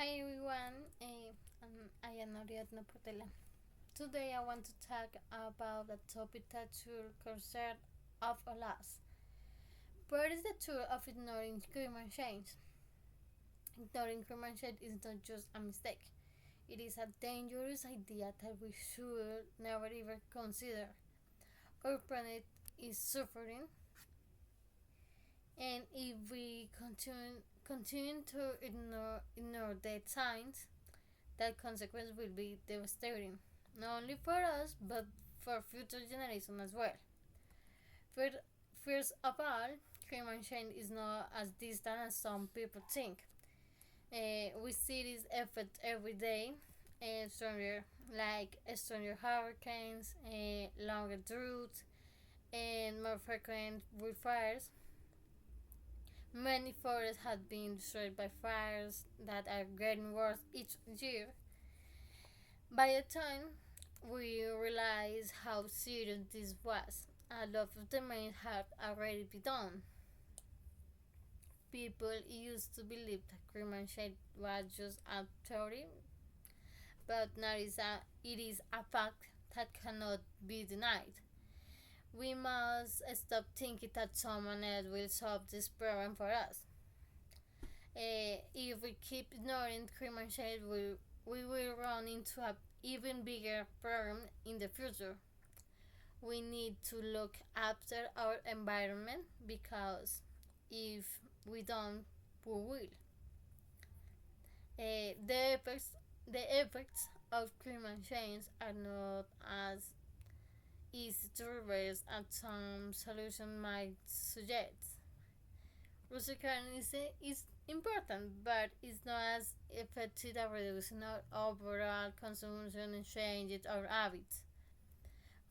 Hi everyone, I am Ariadna Portela. Today I want to talk about a topic that should concern of all us. What is the truth of ignoring human change? Ignoring human change is not just a mistake. It is a dangerous idea that we should never even consider. Our planet is suffering, and if we continue to ignore the signs, that consequence will be devastating, not only for us but for future generations as well. First, first of all, climate change is not as distant as some people think. We see this effect every day, stronger stronger hurricanes, longer droughts, and more frequent wildfires. Many forests have been destroyed by fires that are getting worse each year. By the time we realized how serious this was, a lot of damage had already been done. People used to believe that climate change was just a theory, but now it is a fact that cannot be denied. We must stop thinking that someone else will solve this problem for us. If we keep ignoring climate change, we will run into an even bigger problem in the future. We need to look after our environment because if we don't, we will. Uh, the effects the effects of climate change are not as easy to reverse as some solution might suggest. Recycling is important, but it's not as effective at reducing our overall consumption and changing our habits.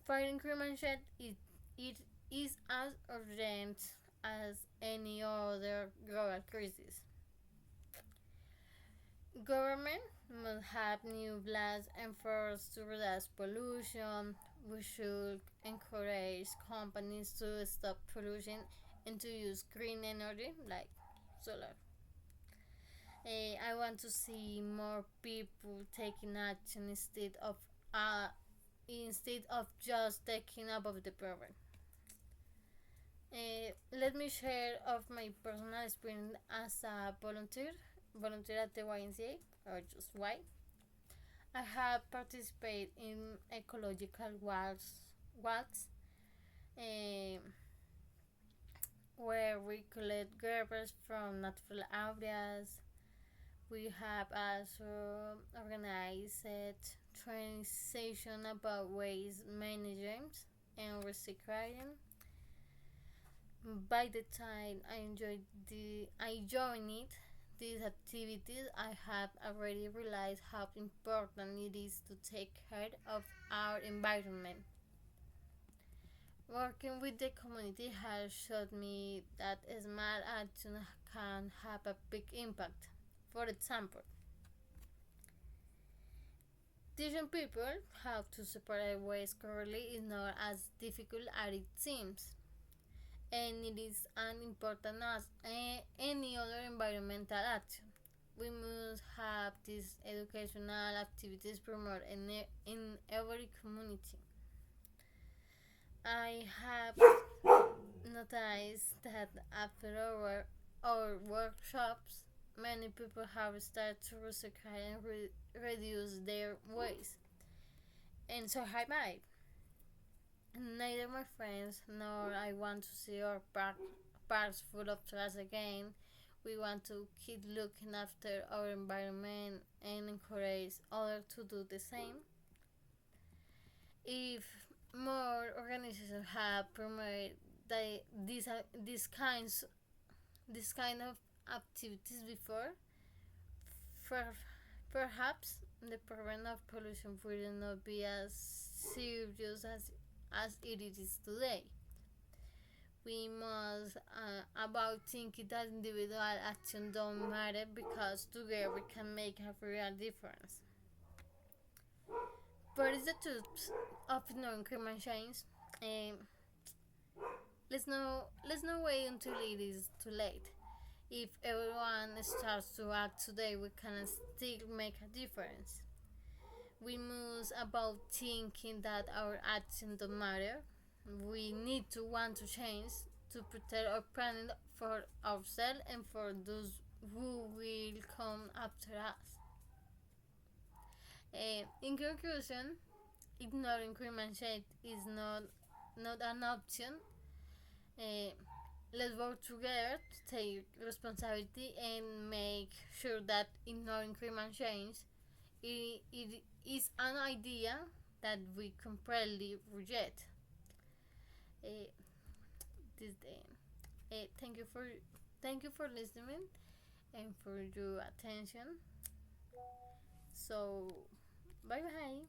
Fighting climate change it is as urgent as any other global crisis. Government must have new laws enforced to reduce pollution. We should encourage companies to stop pollution and to use green energy like solar. I want to see more people taking action uh, instead of just taking up of the problem. Let me share of my personal experience as a volunteer at the YMCA or just Y. I have participated in ecological walks um, where we collect garbage from natural areas. We have also organized training session about waste management and recycling. By the time I joined these activities, I have already realized how important it is to take care of our environment. Working with the community has showed me that small action can have a big impact. For example, teaching people how to separate waste correctly is not as difficult as it seems, and it is as important as any other environmental action. We must have these educational activities promoted in every community. I have noticed that after our workshops, many people have started to recycle and reduce their waste, and so have I. Neither my friends nor I want to see our parks full of trash again. We want to keep looking after our environment and encourage others to do the same. If more organizations have promoted this kind of activities before, per, perhaps the problem of pollution will not be as serious as it is today. We must about thinking that individual action don't matter because together we can make a real difference. What is the truth of ignoring climate change? Um, let's not wait until it is too late. If everyone starts to act today, we can still make a difference. We must about thinking that our actions don't matter. We need to want to change to protect our planet for ourselves and for those who will come after us. In conclusion, ignoring climate change is not an option. Uh, let's work together to take responsibility and make sure that ignoring climate change it is an idea that we completely reject. Uh, this day. Thank you for listening and for your attention. So, bye bye.